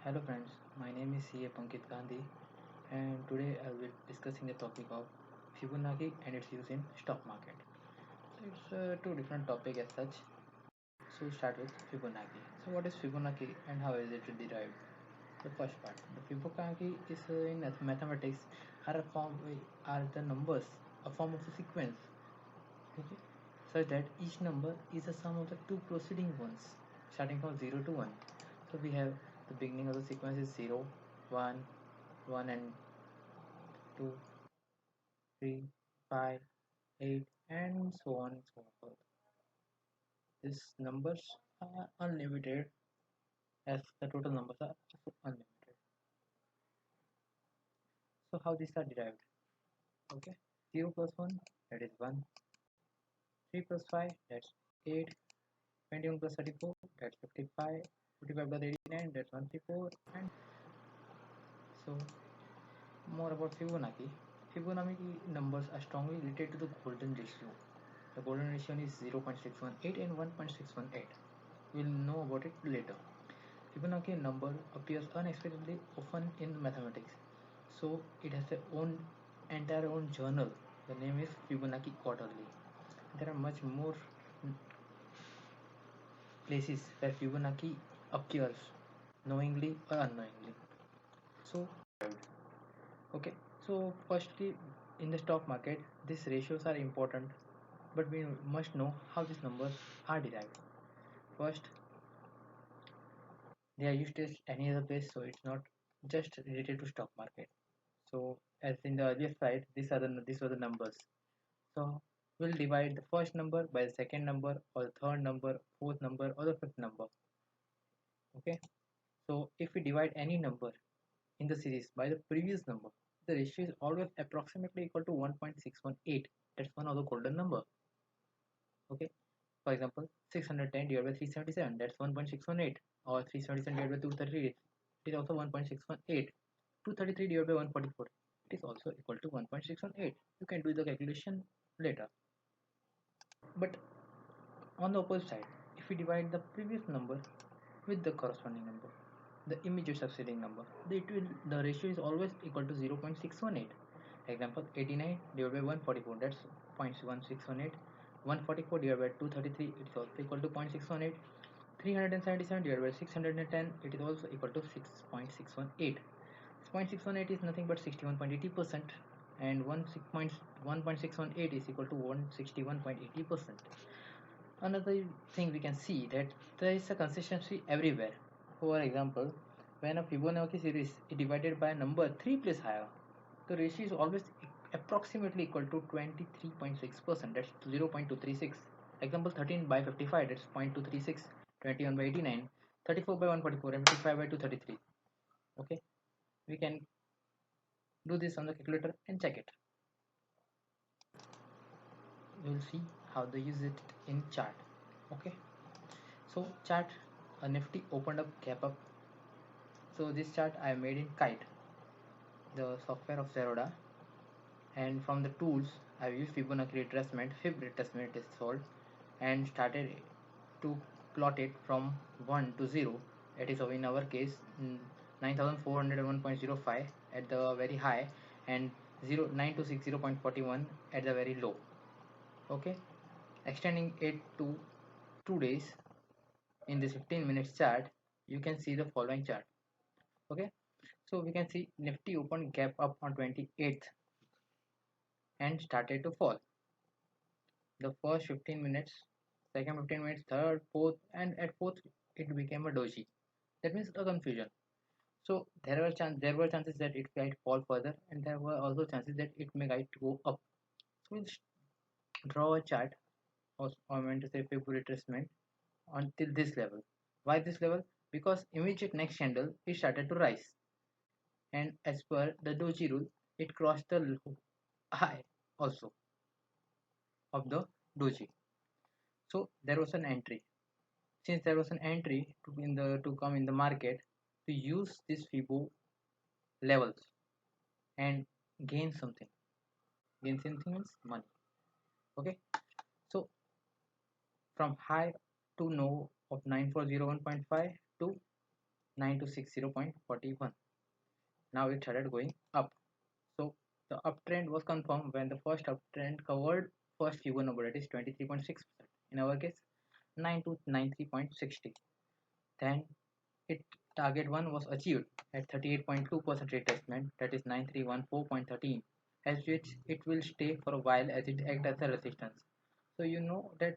Hello friends, my name is CA Pankit Gandhi and today I will be discussing the topic of Fibonacci and its use in stock market. So it's two different topic as such. So we start with Fibonacci. So what is Fibonacci and how is it derived? The first part. The Fibonacci is in mathematics are the numbers, a form of a sequence, okay, such that each number is the sum of the two preceding ones, starting from 0 to 1. So we have the beginning of the sequence is 0, 1, 1 and 2, 3, 5, 8, and so on and so forth. These numbers are unlimited as the total numbers are also unlimited. So how these are derived? Okay, 0 plus 1, that is 1, 3 plus 5, that's 8, 21 plus 34, that's 55, 55 plus 89, that's 134, and so more about Fibonacci. Fibonacci numbers are strongly related to the golden ratio. The golden ratio is 0.618 and 1.618. We'll know about it later. Fibonacci number appears unexpectedly often in mathematics, so it has its own entire own journal. The name is Fibonacci Quarterly. There are much more places where Fibonacci appears knowingly or unknowingly. So, okay. So, firstly, in the stock market, these ratios are important, but we must know how these numbers are derived. First, they are used as any other place, so it's not just related to stock market. So as in the earlier slide, these were the numbers. So we'll divide the first number by the second number or the third number, fourth number or the fifth number. Okay. So if we divide any number in the series by the previous number, the ratio is always approximately equal to 1.618. That's one of the golden number. Okay. For example, 610 divided by 377, that's 1.618, or 377 divided by 233, it is also 1.618. 233 divided by 144, it is also equal to 1.618. You can do the calculation later. But on the opposite side, if we divide the previous number with the corresponding number, the immediate succeeding number, the ratio is always equal to 0.618. Example, 89 divided by 144, that's 0.1618. 144 divided by 233, it is also equal to 0.618. 377 divided by 610, it is also equal to 6.618. 0.618 is nothing but 61.80%, and 1.618 is equal to 161.80%. Another thing we can see that there is a consistency everywhere. For example, when a Fibonacci series is divided by a number 3 place higher, the ratio is always approximately equal to 23.6%, that's 0.236. Example, 13 by 55, that's 0.236. 21 by 89, 34 by 144, and 55 by 233. Okay, we can do this on the calculator and check it. You will see how they use it in chart. Okay, so chart, a nifty opened up, gap up. So this chart I made in Kite, the software of Zeroda, and from the tools I used Fibonacci retracement, Fib retracement is called, and started to plot it from 1 to 0. That is in our case 9401.05 at the very high, and 9260.41 at the very low. Okay, extending it to 2 days. In this 15 minutes chart, you can see the following chart. Okay, so we can see Nifty opened gap up on 28th and started to fall. The first 15 minutes, second 15 minutes, third, fourth, and at fourth it became a doji. That means a confusion. So there were chances that it might fall further, and there were also chances that it might go up. So we'll draw a chart, or I meant to say Fib retracement, until this level. Why this level? Because immediate next candle it started to rise, and as per the doji rule, it crossed the high also of the doji. So there was an entry. Since there was an entry to come in the market, to use this Fibo levels and gain something. Gain something means money. Okay, so from high to low of 9401.5 to 9,260.41. Now it started going up. So the uptrend was confirmed when the first uptrend covered first Fibo number, that is 23.6%. In our case, 9293.60. Then its target one was achieved at 38.2% retracement, that is 9314.13, as which it will stay for a while as it acts as a resistance. So you know that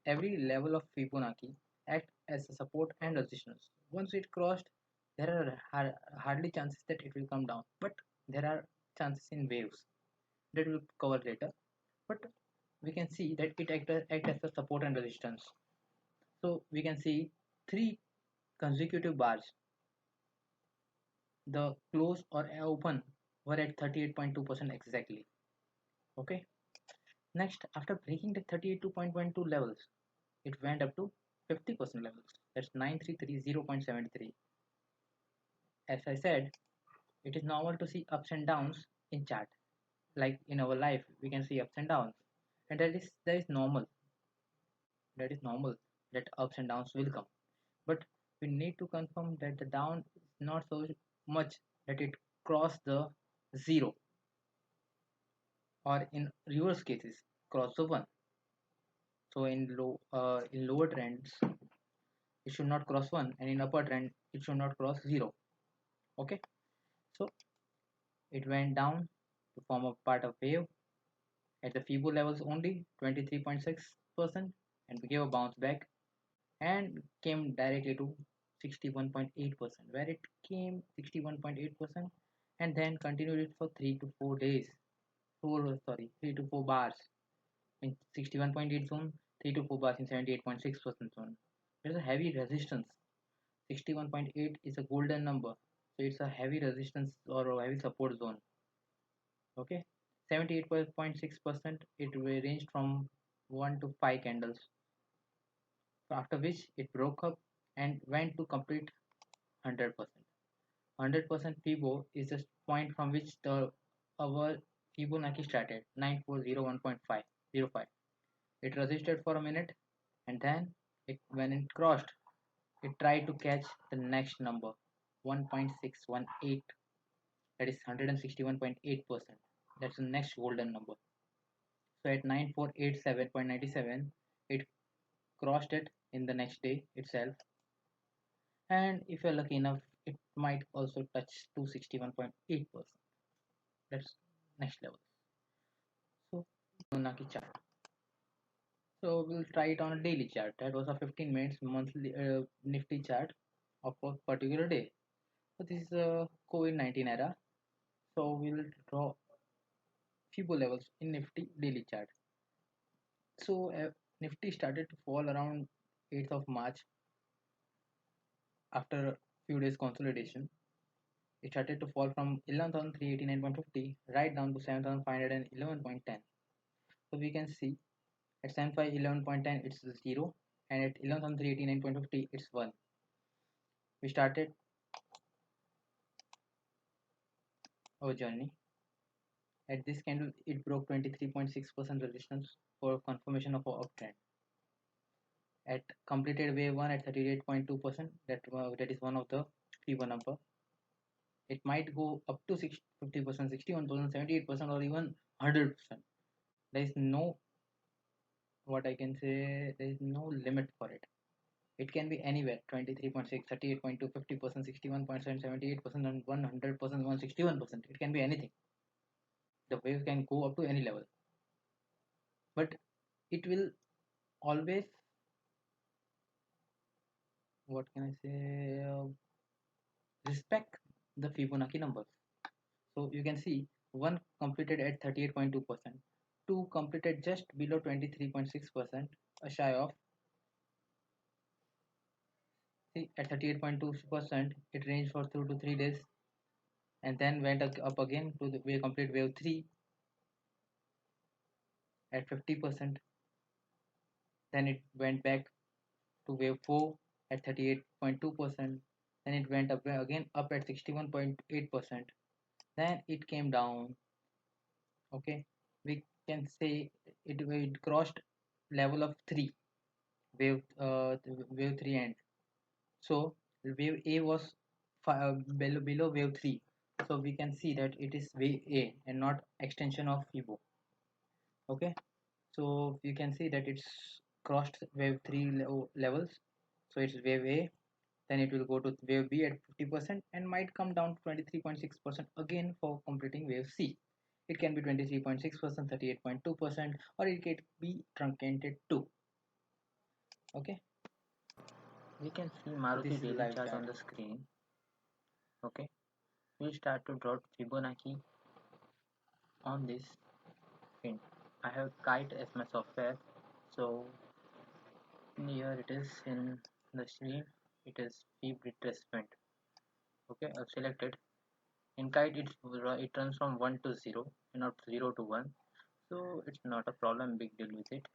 every level of Fibonacci acts as a support and resistance. Once it crossed, there are hardly chances that it will come down, but there are chances in waves that we'll cover later. But we can see that it acts as a support and resistance. So we can see three consecutive bars. The close or open were at 38.2% exactly. Okay. Next, after breaking the 38.12 levels, it went up to 50% levels. That's 9330.73. As I said, it is normal to see ups and downs in chart. Like in our life, we can see ups and downs, and that is normal. That is normal that ups and downs will come. But we need to confirm that the down is not so much that it cross the zero, or in reverse cases cross the one. So in lower trends it should not cross one, and in upper trend it should not cross zero. Okay, so it went down to form a part of wave at the Fibo levels only 23.6%, and we gave a bounce back and came directly to 61.8%, where it came 61.8% and then continued it for 3 to 4 days. 3 to 4 bars in 61.8 zone, 3 to 4 bars in 78.6% zone. There's a heavy resistance. 61.8 is a golden number, so it's a heavy resistance or a heavy support zone. Okay, 78.6%, it ranged from 1 to 5 candles, after which it broke up and went to complete 100%. 100% Fibo is the point from which the our Fibonacci started, 9401.505. It resisted for a minute, and then when it crossed, it tried to catch the next number, 1.618, that is 161.8%. That's the next golden number. So at 9487.97, it crossed it in the next day itself, and if you're lucky enough, it might also touch 261.8%. That's next level. So Fibonacci chart. So we'll try it on a daily chart. That was a 15 minutes monthly Nifty chart of a particular day. So this is a COVID-19 era. So we'll draw Fibo levels in Nifty daily chart. So Nifty started to fall around 8th of March after a few days consolidation. It started to fall from 11,389.50 right down to 7,511.10. So we can see at 7,511.10 it's 0, and at 11,389.50 it's 1. We started our journey. At this candle, it broke 23.6% resistance for confirmation of our uptrend. At completed wave 1 at 38.2%, that is one of the Fibo number. It might go up to 50%, 61%, 78%, or even 100%. There is no, what I can say, there is no limit for it. It can be anywhere, 23.6, 38.2, 50%, 61.7, 78%, and 100%, 161%. It can be anything. The wave can go up to any level. But it will always, what can I say, respect the Fibonacci numbers. So you can see one completed at 38.2%, two completed just below 23.6%, a shy of. See, at 38.2%, it ranged for 2 to 3 days and then went up again to the complete wave 3 at 50%. Then it went back to wave 4 at 38.2%. Then it went up again up at 61.8%. Then it came down. Okay, we can say it crossed level of 3, wave 3 end. So wave A was below wave 3, so we can see that it is wave A and not extension of Fibo. Okay, so you can see that it's crossed wave 3 levels, so it's wave A, then it will go to wave B at 50% and might come down to 23.6% again for completing wave C. It can be 23.6%, 38.2%, or it can be truncated too. Okay, We can see so this Maruti is the daily live chart chart. on the screen. Okay, we start to draw Fibonacci on this screen. I have Kite as my software, so here it is in the screen. It is Fib retracement. Okay, I've selected. In Kite, it runs from 1 to 0 and not 0 to 1, so it's not a problem, big deal with it.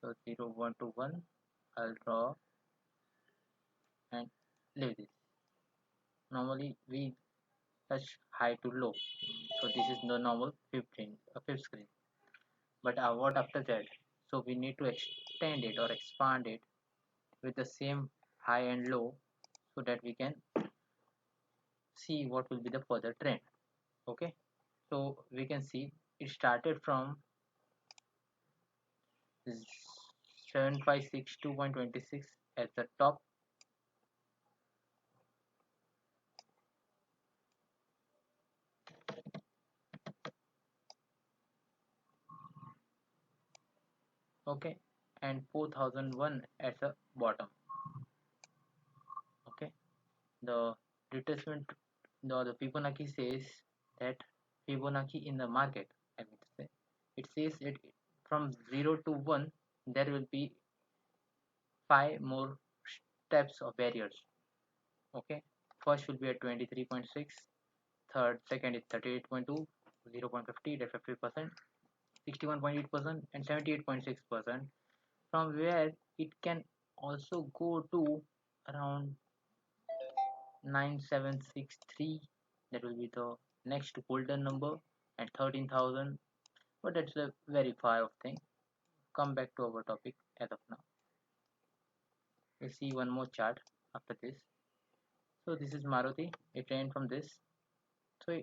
So 0, 1 to 1, I'll draw and leave this. Normally we touch high to low, so this is the normal fifth screen. But what after that? So we need to extend it or expand it with the same high and low, so that we can see what will be the further trend. Okay, so we can see it started from 7562.26 at the top. Okay, and 4001 at the bottom. Okay, the retracement, the Fibonacci says that Fibonacci in the market, I mean to say, it says it from 0 to 1 there will be 5 more steps of barriers. Okay, first will be at 23.6, second is 38.2, 0.50, that's 50%, 61.8%, and 78.6%, from where it can also go to around 9763, that will be the next golden number, and 13,000, but that's a very far off thing. Come back to our topic as of now. We'll see one more chart after this. So this is Maruti, it ran from this. So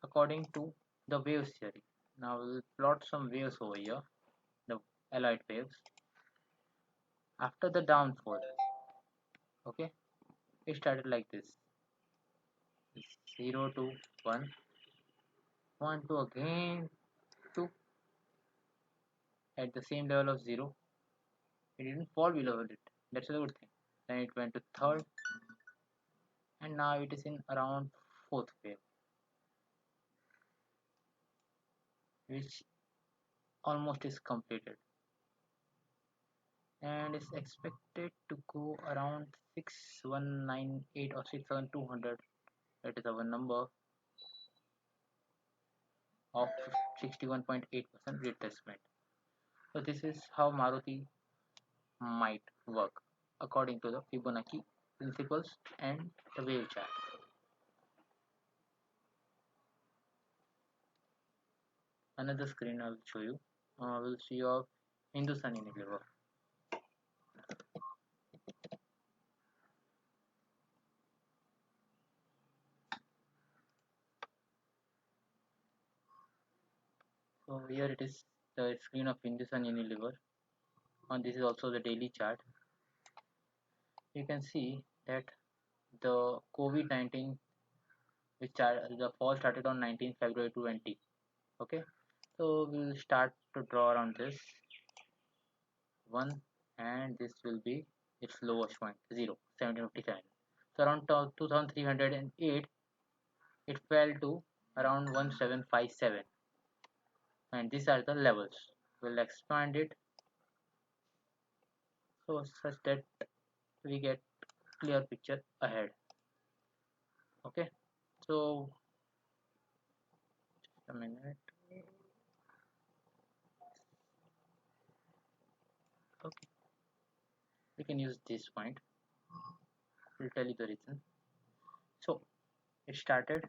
according to the waves theory, now we'll plot some waves over here, the alloyed waves. After the downfall, okay, it started like this: 0 to 1, 1 to again 2, at the same level of 0. It didn't fall below it, that's a good thing. Then it went to third, and now it is in around fourth wave, which almost is completed, and is expected to go around 6198 or 67200. That is our number of 61.8% retracement. So this is how Maruti might work according to the Fibonacci principles and the wave chart. Another screen I will show you. We'll see your Hindustan Unilever. So here it is, the screen of Hindustan Unilever, and this is also the daily chart. You can see that the COVID-19, the fall started on 19th February 2020. Okay, so we'll start to draw around this one, and this will be its lowest point, 0, 1757. So around 2308, it fell to around 1757, and these are the levels. We'll expand it so such that we get clear picture ahead. Okay, so just a minute. Okay, we can use this point. We'll tell you the reason. So it started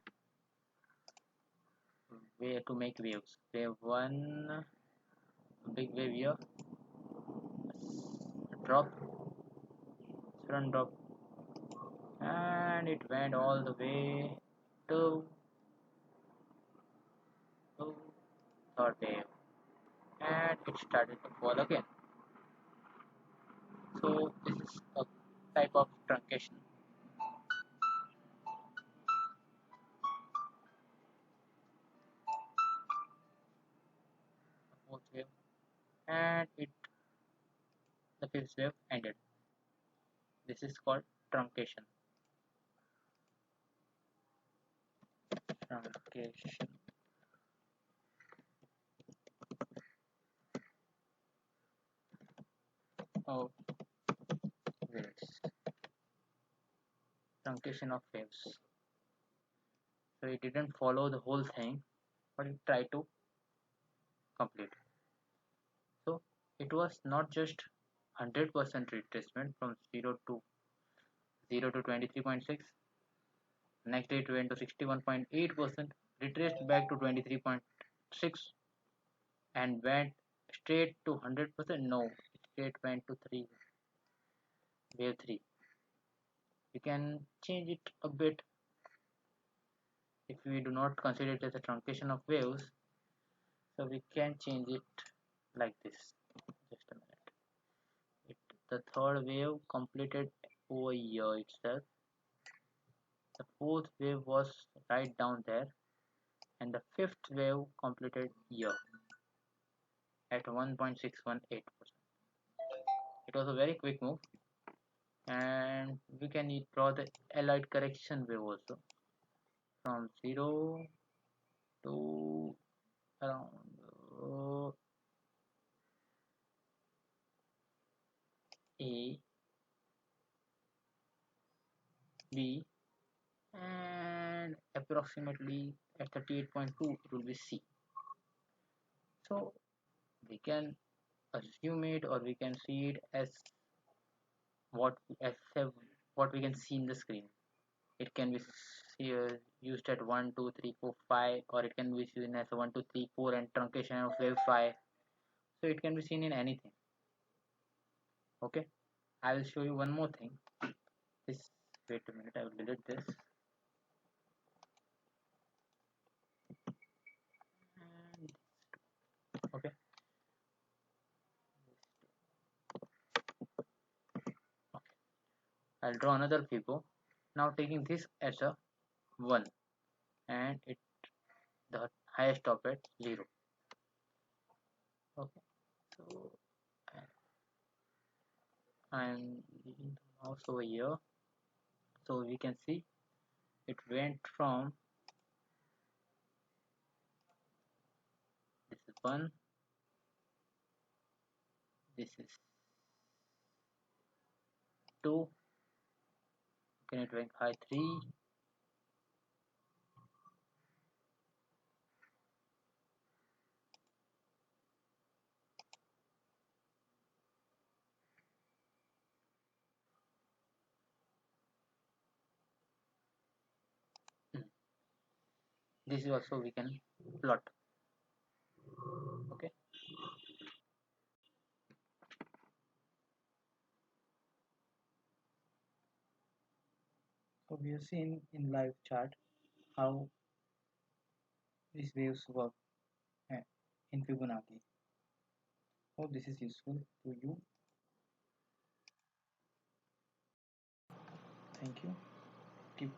way to make waves. Wave one, big wave here, drop, sudden drop, and and it went all the way to third wave, and it started to fall again. So this is a type of truncation. Fourth wave, and the fifth wave ended. This is called truncation. Truncation of waves. Truncation of waves. So it didn't follow the whole thing, but it tried to complete. So it was not just 100% retracement from 0 to 23.6. Next day it went to 61.8%, retraced back to 23.6 and went straight to 100%. No, it straight went to 3 wave 3. You can change it a bit if we do not consider it as a truncation of waves. So we can change it like this. Just a minute. The third wave completed over here itself. The fourth wave was right down there, and the fifth wave completed here at 1.618%. It was a very quick move, and we can draw the Elliott correction wave also from 0 to around A, B, and approximately at 38.2 it will be C. So we can assume it, or we can see it as what what we can see in the screen. It can be used at 1 2 3 4 5, or it can be seen as 1 2 3 4 and truncation of wave 5. So it can be seen in anything. Okay, I will show you one more thing. This, wait a minute, I will delete this. Okay, I'll draw another Fibo. Now taking this as a 1 and it the highest top at 0. Okay, so I'm using the mouse over here, so we can see it went from, this is 1, this is 2, can it went high 3, this is also we can plot. Okay, So we have seen in live chart how these waves work in Fibonacci. Hope this is useful to you. Thank you. Keep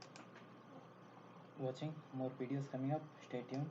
watching more videos coming up. Stay tuned.